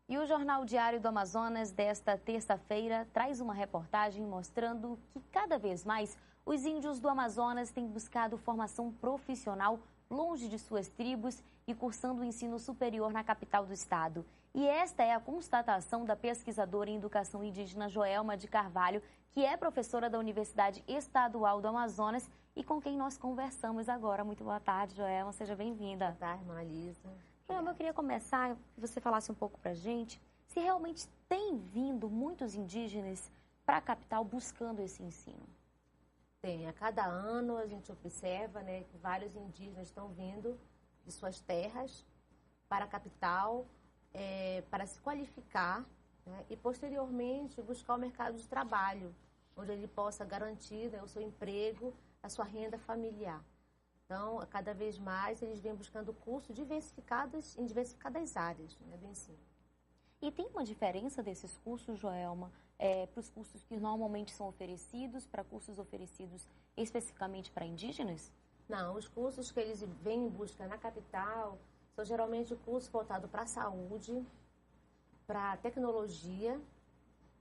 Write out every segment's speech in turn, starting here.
E o Jornal Diário do Amazonas desta terça-feira traz uma reportagem mostrando que cada vez mais os índios do Amazonas têm buscado formação profissional longe de suas tribos e cursando o ensino superior na capital do estado. E esta é a constatação da pesquisadora em educação indígena Joelma de Carvalho, que é professora da Universidade Estadual do Amazonas e com quem nós conversamos agora. Muito boa tarde, Joelma, seja bem-vinda. Boa tarde, irmã Lisa. Joelma, eu queria começar, que você falasse um pouco pra gente, se realmente tem vindo muitos indígenas para a capital buscando esse ensino. Tem, a cada ano a gente observa, né, que vários indígenas estão vindo de suas terras para a capital para se qualificar, né, e posteriormente buscar o mercado de trabalho, onde ele possa garantir, né, o seu emprego, a sua renda familiar. Então, cada vez mais eles vêm buscando cursos diversificados em diversificadas áreas, né, do ensino. E tem uma diferença desses cursos, Joelma, para os cursos que normalmente são oferecidos, para cursos oferecidos especificamente para indígenas? Não, os cursos que eles vêm em busca na capital são geralmente cursos voltados para a saúde, para a tecnologia,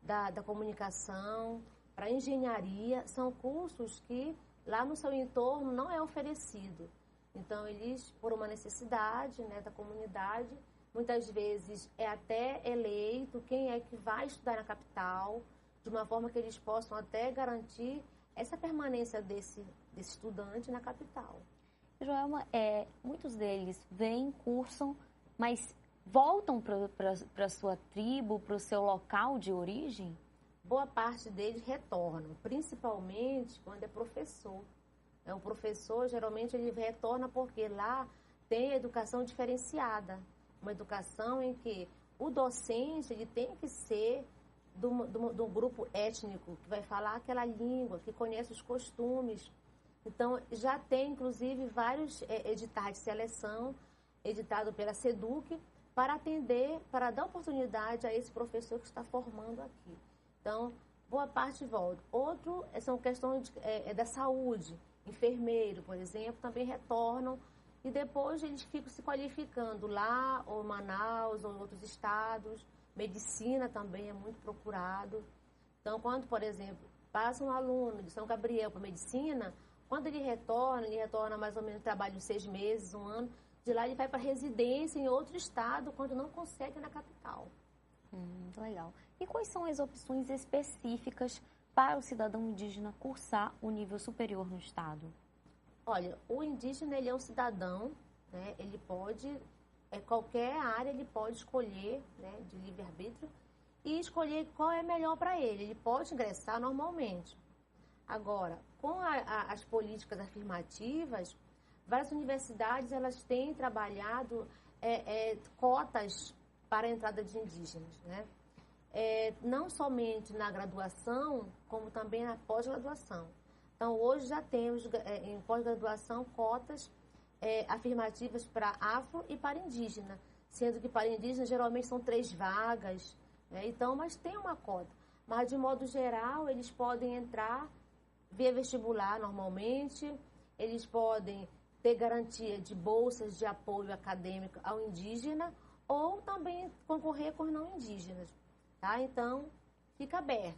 da comunicação, para a engenharia. São cursos que lá no seu entorno não é oferecido. Então, eles, por uma necessidade, né, da comunidade, muitas vezes é até eleito quem é que vai estudar na capital, de uma forma que eles possam até garantir essa permanência desse estudante na capital. Joelma, muitos deles vêm, cursam, mas voltam para a sua tribo, para o seu local de origem? Boa parte deles retornam, principalmente quando é professor. O professor, geralmente, ele retorna porque lá tem educação diferenciada. Uma educação em que o docente ele tem que ser do grupo étnico, que vai falar aquela língua, que conhece os costumes. Então, já tem, inclusive, vários editais de seleção, editado pela SEDUC, para atender, para dar oportunidade a esse professor que está formando aqui. Então, boa parte volta. Outro são questões da saúde. Enfermeiro, por exemplo, também retornam e depois eles ficam se qualificando lá, ou em Manaus, ou em outros estados. Medicina também é muito procurado. Então, quando, por exemplo, passa um aluno de São Gabriel para medicina, quando ele retorna mais ou menos, trabalha uns 6 meses, 1 ano. De lá ele vai para residência em outro estado, quando não consegue na capital. Muito legal. E quais são as opções específicas para o cidadão indígena cursar o nível superior no estado? Olha, o indígena ele é um cidadão, né? Ele pode, qualquer área ele pode escolher, né, de livre-arbítrio e escolher qual é melhor para ele. Ele pode ingressar normalmente. Agora, com as políticas afirmativas, várias universidades elas têm trabalhado cotas para a entrada de indígenas, né? Não somente na graduação, como também na pós-graduação. Então, hoje já temos em pós-graduação cotas afirmativas para afro e para indígena, sendo que para indígena geralmente são 3 vagas, né? Então, mas tem uma cota. Mas, de modo geral, eles podem entrar via vestibular normalmente, eles podem ter garantia de bolsas de apoio acadêmico ao indígena ou também concorrer com os não indígenas, tá? Então, fica aberto.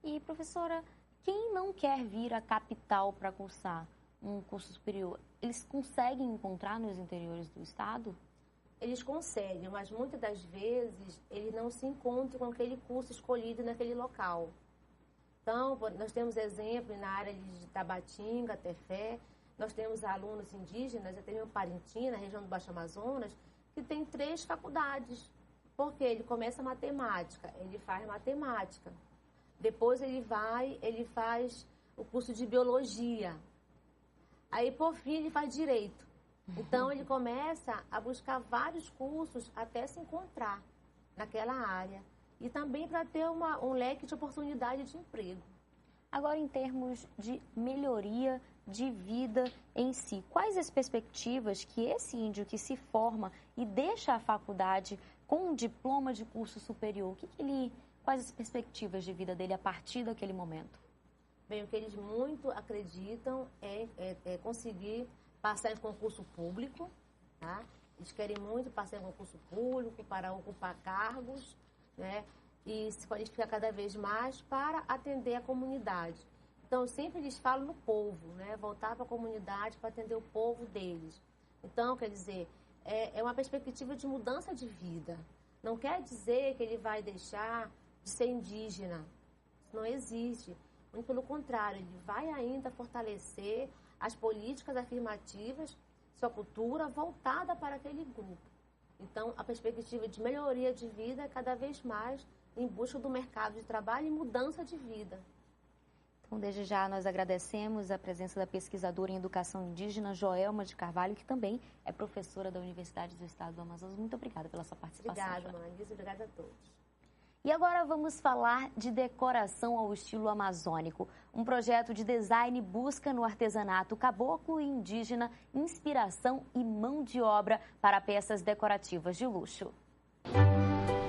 E, professora, quem não quer vir à capital para cursar um curso superior, eles conseguem encontrar nos interiores do estado? Eles conseguem, mas muitas das vezes eles não se encontram com aquele curso escolhido naquele local. Então, nós temos exemplo na área de Tabatinga, Tefé, nós temos alunos indígenas, até mesmo Parintins, na região do Baixo Amazonas, que tem 3 faculdades. Porque ele começa matemática, ele faz matemática. Depois ele faz o curso de biologia. Aí, por fim, ele faz direito. Então, ele começa a buscar vários cursos até se encontrar naquela área. E também para ter um leque de oportunidade de emprego. Agora, em termos de melhoria de vida em si, quais as perspectivas que esse índio que se forma e deixa a faculdade com um diploma de curso superior, quais as perspectivas de vida dele a partir daquele momento? Bem, o que eles muito acreditam é conseguir passar em concurso público, tá? Eles querem muito passar em concurso público para ocupar cargos, né? E se qualificar cada vez mais para atender a comunidade. Então, eu sempre lhes falo no povo, né? Voltar para a comunidade para atender o povo deles. Então, quer dizer, é uma perspectiva de mudança de vida. Não quer dizer que ele vai deixar de ser indígena. Isso não existe. Muito pelo contrário, ele vai ainda fortalecer as políticas afirmativas, sua cultura voltada para aquele grupo. Então, a perspectiva de melhoria de vida é cada vez mais em busca do mercado de trabalho e mudança de vida. Então, desde já, nós agradecemos a presença da pesquisadora em educação indígena, Joelma de Carvalho, que também é professora da Universidade do Estado do Amazonas. Muito obrigada pela sua participação. Obrigada, Marisa. Obrigada a todos. E agora vamos falar de decoração ao estilo amazônico. Um projeto de design busca no artesanato caboclo e indígena inspiração e mão de obra para peças decorativas de luxo.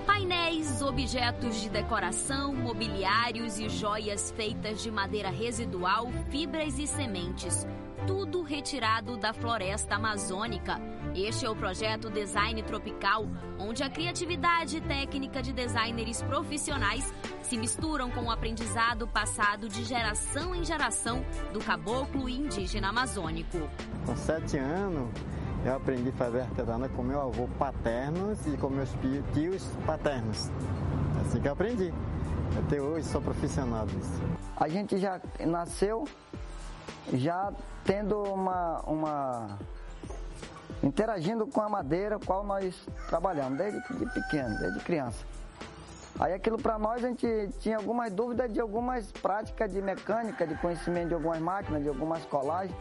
Painéis, objetos de decoração, mobiliários e joias feitas de madeira residual, fibras e sementes. Tudo retirado da floresta amazônica. Este é o projeto Design Tropical, onde a criatividade e técnica de designers profissionais se misturam com o aprendizado passado de geração em geração do caboclo e indígena amazônico. Com 7 anos, eu aprendi a fazer artesanato com meu avô paterno e com meus tios paternos. Assim que eu aprendi. Até hoje sou profissional disso. A gente já nasceu já tendo interagindo com a madeira, qual nós trabalhamos desde pequeno, desde criança. Aí aquilo para nós, a gente tinha algumas dúvidas de algumas práticas de mecânica, de conhecimento de algumas máquinas, de algumas colagens,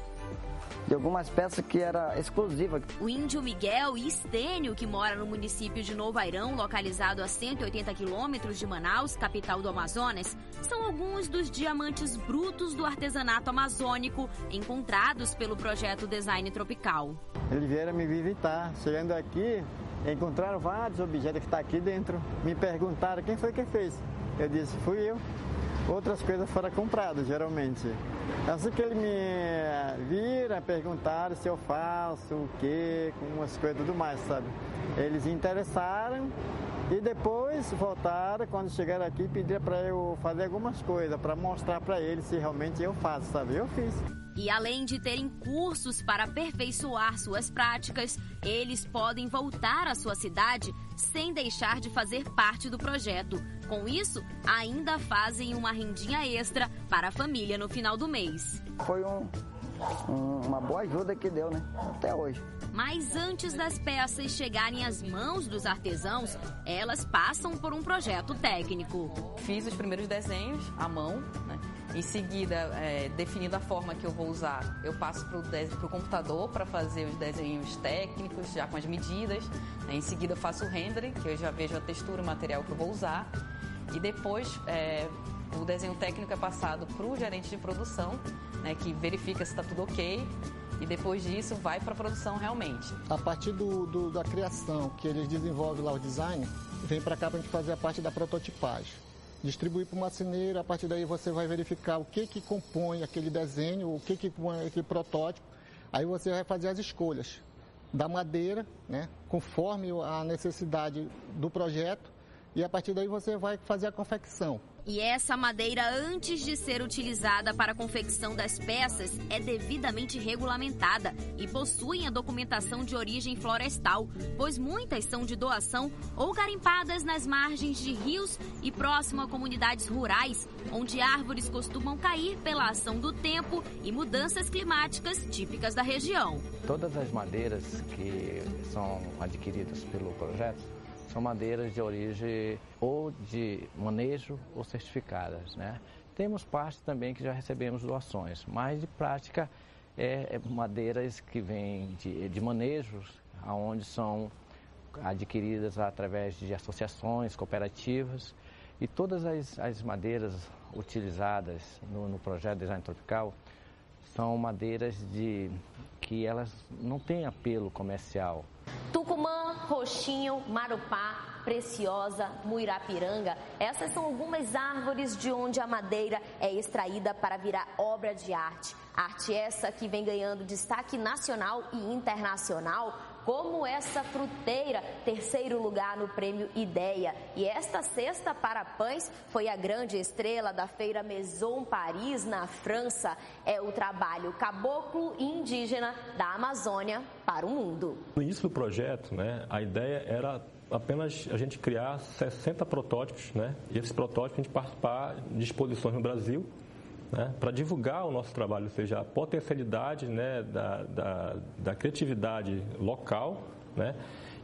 de algumas peças que era exclusiva. O índio Miguel Estênio, que mora no município de Novo Airão, localizado a 180 quilômetros de Manaus, capital do Amazonas, são alguns dos diamantes brutos do artesanato amazônico encontrados pelo projeto Design Tropical. Eles vieram me visitar. Chegando aqui, encontraram vários objetos que estão aqui dentro. Me perguntaram quem foi que fez. Eu disse, fui eu. Outras coisas foram compradas, geralmente. Assim que eles me viram, perguntaram se eu faço o quê, com umas coisas e tudo mais, sabe? Eles se interessaram e depois voltaram, quando chegaram aqui, pediram para eu fazer algumas coisas, para mostrar para eles se realmente eu faço, sabe? Eu fiz. E além de terem cursos para aperfeiçoar suas práticas, eles podem voltar à sua cidade sem deixar de fazer parte do projeto. Com isso, ainda fazem uma rendinha extra para a família no final do mês. Foi uma boa ajuda que deu, né? Até hoje. Mas antes das peças chegarem às mãos dos artesãos, elas passam por um projeto técnico. Fiz os primeiros desenhos à mão, né? Em seguida, definindo a forma que eu vou usar, eu passo para o computador para fazer os desenhos técnicos, já com as medidas. Né? Em seguida, eu faço o rendering, que eu já vejo a textura, o material que eu vou usar. E depois, o desenho técnico é passado para o gerente de produção, né, que verifica se está tudo ok. E depois disso, vai para a produção realmente. A partir da criação, que eles desenvolvem lá o design, vem para cá para a gente fazer a parte da prototipagem. Distribuir para o marceneiro, a partir daí você vai verificar o que compõe aquele desenho, o que compõe aquele protótipo. Aí você vai fazer as escolhas da madeira, né, conforme a necessidade do projeto, e a partir daí você vai fazer a confecção. E essa madeira, antes de ser utilizada para a confecção das peças, é devidamente regulamentada e possuem a documentação de origem florestal, pois muitas são de doação ou garimpadas nas margens de rios e próximo a comunidades rurais, onde árvores costumam cair pela ação do tempo e mudanças climáticas típicas da região. Todas as madeiras que são adquiridas pelo projeto são madeiras de origem ou de manejo ou certificadas, né? Temos parte também que já recebemos doações, mas de prática madeiras que vêm de manejos, onde são adquiridas através de associações, cooperativas, e todas as madeiras utilizadas no projeto Design Tropical são madeiras que elas não têm apelo comercial. Tucumã, roxinho, marupá, preciosa, muirapiranga. Essas são algumas árvores de onde a madeira é extraída para virar obra de arte. Arte essa que vem ganhando destaque nacional e internacional como essa fruteira, terceiro lugar no prêmio Ideia. E esta cesta para pães foi a grande estrela da feira Maison Paris, na França. É o trabalho caboclo e indígena da Amazônia para o mundo. No início do projeto, a ideia era apenas a gente criar 60 protótipos, e esses protótipos a gente participar de exposições no Brasil, para divulgar o nosso trabalho, ou seja, a potencialidade da criatividade local,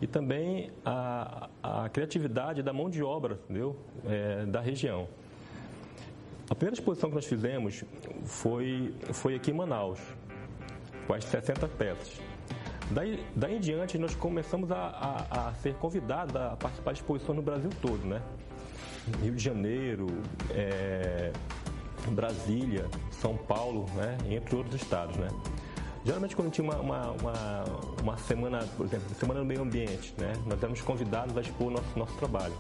e também a criatividade da mão de obra, entendeu? Da região. A primeira exposição que nós fizemos foi aqui em Manaus, com as 60 peças. Daí em diante, nós começamos a ser convidados a participar de exposições no Brasil todo, Rio de Janeiro, Brasília, São Paulo, entre outros estados, Geralmente, quando tinha uma semana, por exemplo, semana do meio ambiente, nós éramos convidados a expor nosso trabalho,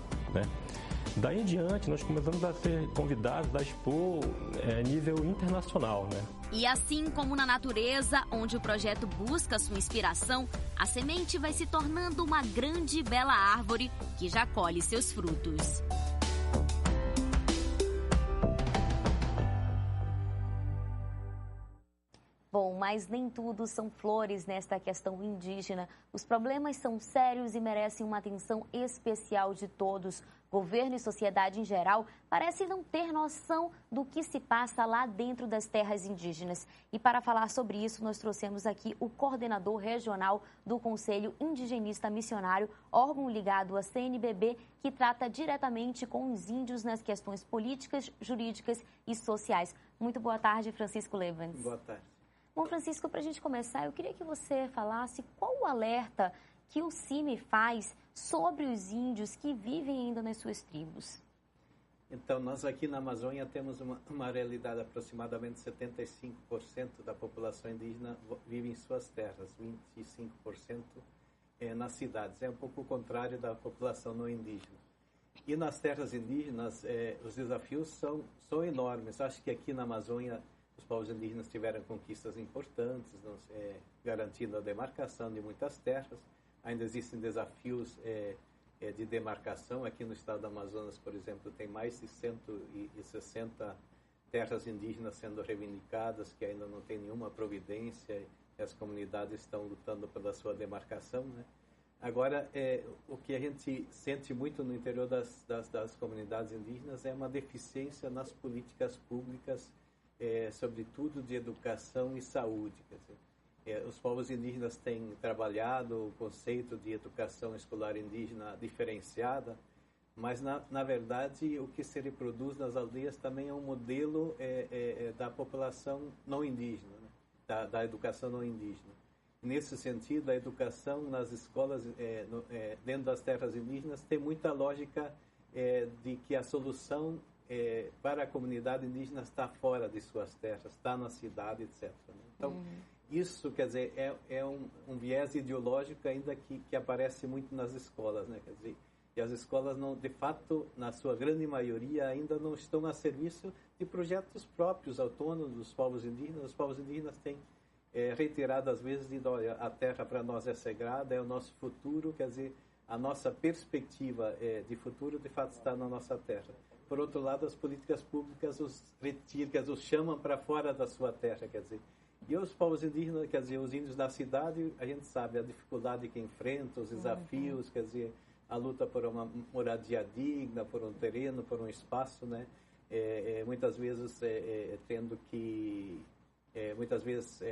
Daí em diante, nós começamos a ser convidados a expor a nível internacional, E assim como na natureza, onde o projeto busca sua inspiração, a semente vai se tornando uma grande e bela árvore que já colhe seus frutos. Bom, mas nem tudo são flores nesta questão indígena. Os problemas são sérios e merecem uma atenção especial de todos. Governo e sociedade em geral parecem não ter noção do que se passa lá dentro das terras indígenas. E para falar sobre isso, nós trouxemos aqui o coordenador regional do Conselho Indigenista Missionário, órgão ligado à CNBB, que trata diretamente com os índios nas questões políticas, jurídicas e sociais. Muito boa tarde, Francisco Levens. Boa tarde. Bom, Francisco, para a gente começar, eu queria que você falasse qual o alerta que o CIMI faz sobre os índios que vivem ainda nas suas tribos. Então, nós aqui na Amazônia temos uma realidade, aproximadamente 75% da população indígena vive em suas terras, 25% nas cidades. É um pouco o contrário da população não indígena. E nas terras indígenas, os desafios são enormes. Acho que aqui na Amazônia os povos indígenas tiveram conquistas importantes, garantindo a demarcação de muitas terras. Ainda existem desafios de demarcação. Aqui no estado do Amazonas, por exemplo, tem mais de 160 terras indígenas sendo reivindicadas, que ainda não tem nenhuma providência, e as comunidades estão lutando pela sua demarcação. Agora, o que a gente sente muito no interior das comunidades indígenas é uma deficiência nas políticas públicas, sobretudo de educação e saúde. Quer dizer, os povos indígenas têm trabalhado o conceito de educação escolar indígena diferenciada, mas, na verdade, o que se reproduz nas aldeias também é um modelo da população não indígena, da educação não indígena. Nesse sentido, a educação nas escolas, dentro das terras indígenas, tem muita lógica de que a solução para a comunidade indígena está fora de suas terras, está na cidade, etc. Então, isso, quer dizer, é um viés ideológico ainda que aparece muito nas escolas, Quer dizer, e as escolas, não, de fato, na sua grande maioria, ainda não estão a serviço de projetos próprios, autônomos dos povos indígenas. Os povos indígenas têm reiteradas vezes dito, olha, a terra para nós é sagrada, é o nosso futuro, quer dizer, a nossa perspectiva de futuro, de fato, está na nossa terra. Por outro lado, as políticas públicas os retiram, os chamam para fora da sua terra, quer dizer. E os povos indígenas, quer dizer, os índios da cidade, a gente sabe a dificuldade que enfrentam, os desafios, quer dizer, a luta por uma moradia digna, por um terreno, por um espaço, muitas vezes tendo que, muitas vezes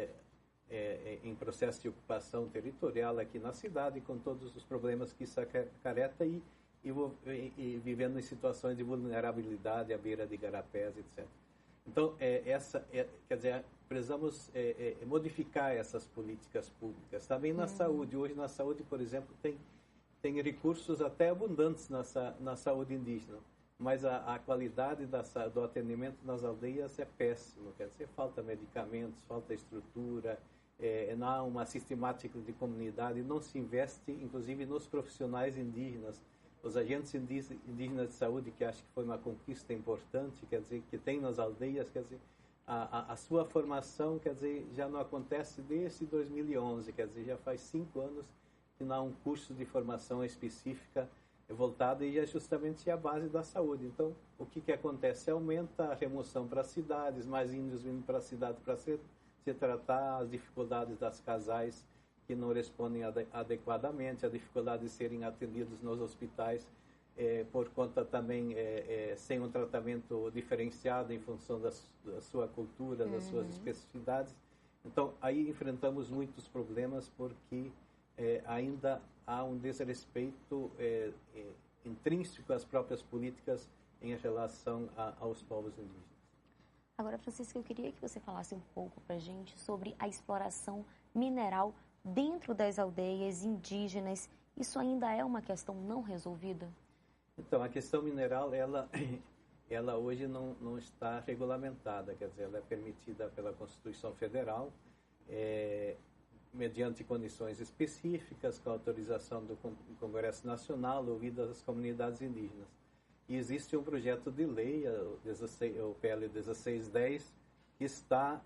em processo de ocupação territorial aqui na cidade, com todos os problemas que isso acarreta e vivendo em situações de vulnerabilidade à beira de igarapés, etc. Então, quer dizer, precisamos modificar essas políticas públicas. Também na saúde. Hoje, na saúde, por exemplo, tem recursos até abundantes na saúde indígena, mas a qualidade do atendimento nas aldeias é péssimo. Quer dizer, falta medicamentos, falta estrutura, não há uma sistemática de comunidade, não se investe, inclusive, nos profissionais indígenas. Os agentes indígenas de saúde, que acho que foi uma conquista importante, quer dizer, que tem nas aldeias, quer dizer, a sua formação, quer dizer, já não acontece desde 2011, quer dizer, já faz 5 anos que não há um curso de formação específica voltada e é justamente a base da saúde. Então, o que acontece? Aumenta a remoção para as cidades, mais índios vindo para a cidade para se tratar, as dificuldades das casais que não respondem adequadamente, a dificuldade de serem atendidos nos hospitais, por conta também sem um tratamento diferenciado em função da sua cultura, das suas especificidades. Então, aí enfrentamos muitos problemas porque ainda há um desrespeito intrínseco às próprias políticas em relação aos povos indígenas. Agora, Francisco, eu queria que você falasse um pouco para a gente sobre a exploração mineral dentro das aldeias indígenas. Isso ainda é uma questão não resolvida? Então, a questão mineral, ela hoje não está regulamentada, quer dizer, ela é permitida pela Constituição Federal, mediante condições específicas, com autorização do Congresso Nacional, ouvidas as comunidades indígenas. E existe um projeto de lei, o PL 1610, que está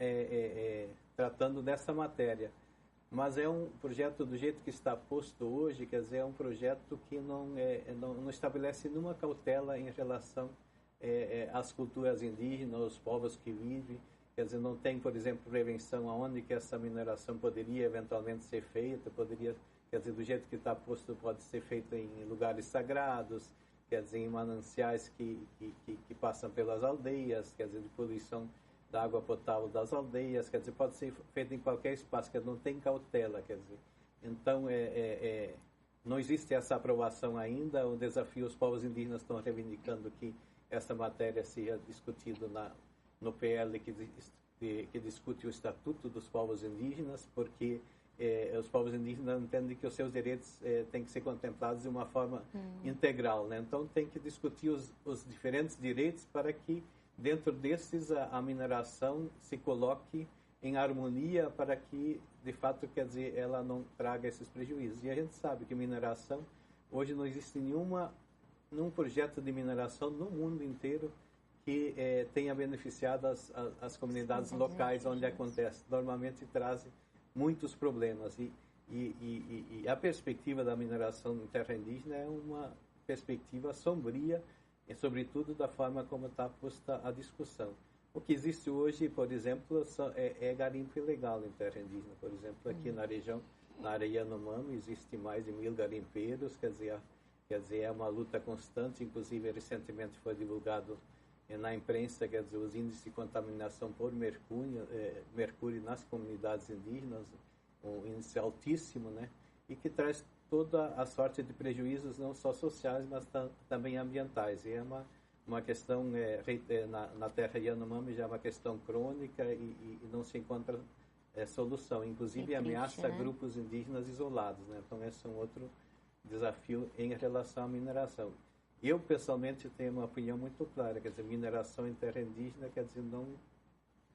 tratando dessa matéria. Mas é um projeto, do jeito que está posto hoje, quer dizer, é um projeto que não estabelece nenhuma cautela em relação às culturas indígenas, aos povos que vivem. Quer dizer, não tem, por exemplo, prevenção aonde que essa mineração poderia eventualmente ser feita, quer dizer, do jeito que está posto, pode ser feito em lugares sagrados, quer dizer, em mananciais que passam pelas aldeias, quer dizer, de poluição da água potável das aldeias, quer dizer, pode ser feito em qualquer espaço, quer dizer, não tem cautela, quer dizer. Então, não existe essa aprovação ainda, o desafio, os povos indígenas estão reivindicando que essa matéria seja discutida no PL que discute o Estatuto dos Povos Indígenas, porque os povos indígenas entendem que os seus direitos têm que ser contemplados de uma forma integral, né? Então, tem que discutir os diferentes direitos para que dentro desses, a mineração se coloque em harmonia para que, de fato, quer dizer, ela não traga esses prejuízos. E a gente sabe que mineração, hoje não existe nenhum projeto de mineração no mundo inteiro que tenha beneficiado as comunidades locais onde acontece. Normalmente traz muitos problemas. E a perspectiva da mineração em terra indígena é uma perspectiva sombria, e sobretudo da forma como está posta a discussão. O que existe hoje, por exemplo, é garimpo ilegal em terra indígena. Por exemplo, aqui na região, na área Yanomami, existe mais de 1000 garimpeiros, quer dizer, é uma luta constante. Inclusive, recentemente foi divulgado na imprensa, quer dizer, os índices de contaminação por mercúrio nas comunidades indígenas, um índice altíssimo, né? E que traz toda a sorte de prejuízos, não só sociais, mas também ambientais. E é uma questão, na terra Yanomami, já é uma questão crônica e não se encontra solução. Inclusive, ameaça grupos indígenas isolados, né? Então, esse é um outro desafio em relação à mineração. Eu, pessoalmente, tenho uma opinião muito clara, quer dizer, mineração em terra indígena, quer dizer,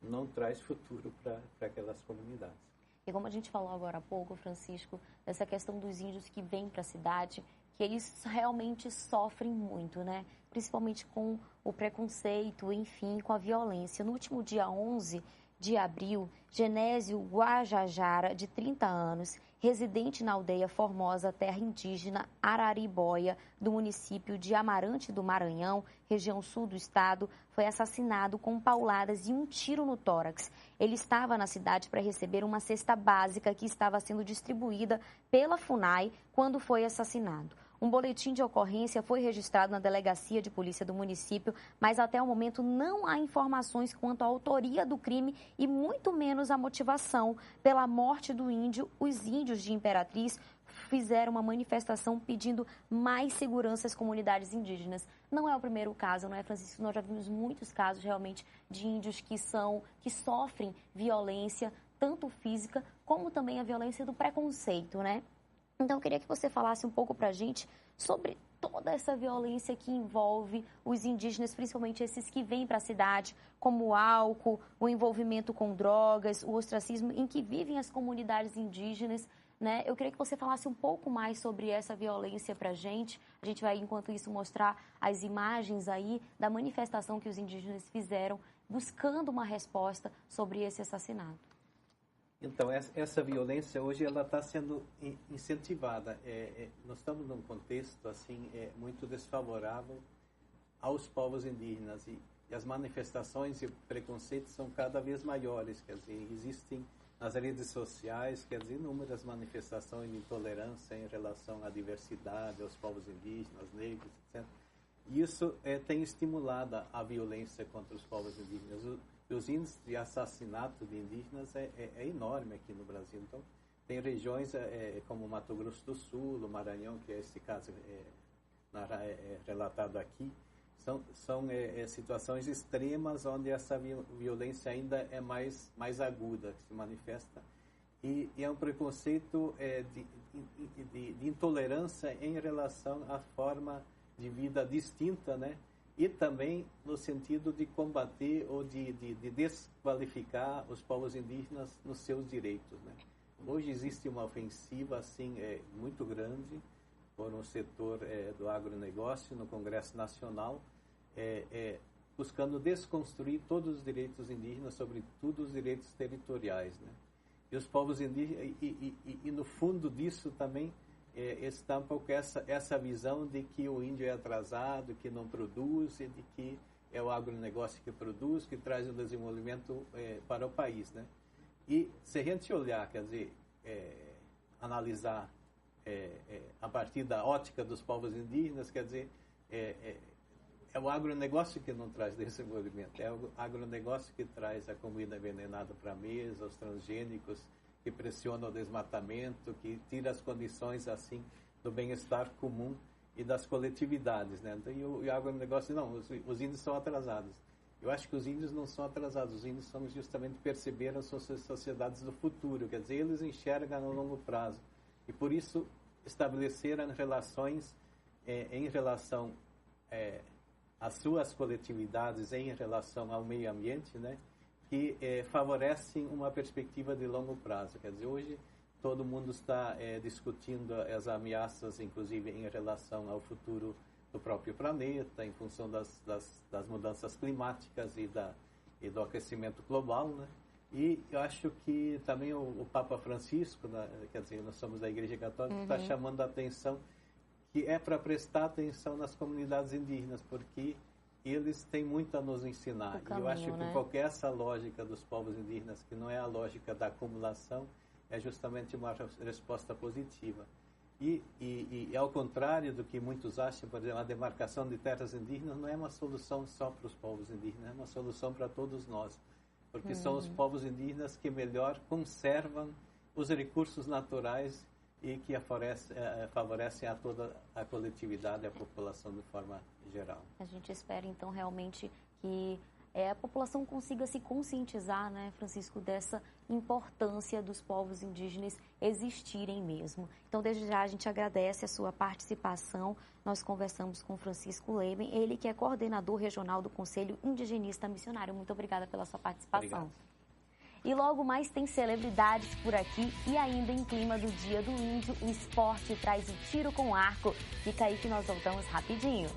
não traz futuro para aquelas comunidades. E como a gente falou agora há pouco, Francisco, dessa questão dos índios que vêm para a cidade, que eles realmente sofrem muito, né? Principalmente com o preconceito, enfim, com a violência. No último dia 11 de abril, Genésio Guajajara, de 30 anos, residente na aldeia Formosa, terra indígena Araribóia, do município de Amarante do Maranhão, região sul do estado, foi assassinado com pauladas e um tiro no tórax. Ele estava na cidade para receber uma cesta básica que estava sendo distribuída pela FUNAI quando foi assassinado. Um boletim de ocorrência foi registrado na delegacia de polícia do município, mas até o momento não há informações quanto à autoria do crime e muito menos a motivação pela morte do índio. Os índios de Imperatriz fizeram uma manifestação pedindo mais segurança às comunidades indígenas. Não é o primeiro caso, não é, Francisco? Nós já vimos muitos casos realmente de índios que sofrem violência, tanto física como também a violência do preconceito, né? Então, eu queria que você falasse um pouco para a gente sobre toda essa violência que envolve os indígenas, principalmente esses que vêm para a cidade, como o álcool, o envolvimento com drogas, o ostracismo em que vivem as comunidades indígenas, né? Eu queria que você falasse um pouco mais sobre essa violência para a gente. A gente vai, enquanto isso, mostrar as imagens aí da manifestação que os indígenas fizeram, buscando uma resposta sobre esse assassinato. Então, essa violência hoje ela está sendo incentivada. Nós estamos num contexto assim muito desfavorável aos povos indígenas e as manifestações e preconceitos são cada vez maiores. Quer dizer, existem nas redes sociais, quer dizer, inúmeras manifestações de intolerância em relação à diversidade, aos povos indígenas, negros, etc. E isso tem estimulado a violência contra os povos indígenas. Os índices de assassinato de indígenas é enorme aqui no Brasil. Então, tem regiões como Mato Grosso do Sul, o Maranhão, que é esse caso relatado aqui, são situações extremas onde essa violência ainda é mais aguda, que se manifesta. E é um preconceito de intolerância em relação à forma de vida distinta, né? E também no sentido de combater ou de desqualificar os povos indígenas nos seus direitos, né? Hoje existe uma ofensiva assim muito grande por um setor do agronegócio no Congresso Nacional, buscando desconstruir todos os direitos indígenas, sobretudo os direitos territoriais, né? E os povos indígenas, e no fundo disso também está um pouco essa visão de que o índio é atrasado, que não produz, e de que é o agronegócio que produz, que traz o desenvolvimento para o país, né? E se a gente olhar, quer dizer, analisar a partir da ótica dos povos indígenas, quer dizer, é o agronegócio que não traz desenvolvimento, é o agronegócio que traz a comida envenenada para a mesa, os transgênicos, que pressiona o desmatamento, que tira as condições assim do bem-estar comum e das coletividades, né? Então, e o agronegócio, não, os índios são atrasados. Eu acho que os índios não são atrasados, os índios são justamente perceberam as sociedades do futuro, quer dizer, eles enxergam no longo prazo. E por isso estabeleceram relações em relação às suas coletividades, em relação ao meio ambiente, né? Que favorecem uma perspectiva de longo prazo. Quer dizer, hoje todo mundo está discutindo as ameaças, inclusive em relação ao futuro do próprio planeta, em função das mudanças climáticas e do aquecimento global, né? E eu acho que também o Papa Francisco, né, quer dizer, nós somos da Igreja Católica, está chamando a atenção que é para prestar atenção nas comunidades indígenas, porque eles têm muito a nos ensinar. E eu acho que qualquer essa lógica dos povos indígenas, que não é a lógica da acumulação, é justamente uma resposta positiva. E ao contrário do que muitos acham, por exemplo, a demarcação de terras indígenas não é uma solução só para os povos indígenas, é uma solução para todos nós, porque são os povos indígenas que melhor conservam os recursos naturais e que favorecem a toda a coletividade, a população de forma geral. A gente espera, então, realmente que a população consiga se conscientizar, né, Francisco, dessa importância dos povos indígenas existirem mesmo. Então, desde já, a gente agradece a sua participação. Nós conversamos com Francisco Leben, ele que é coordenador regional do Conselho Indigenista Missionário. Muito obrigada pela sua participação. Obrigado. E logo mais tem celebridades por aqui e ainda em clima do Dia do Índio, o esporte traz o tiro com arco. Fica aí que nós voltamos rapidinho.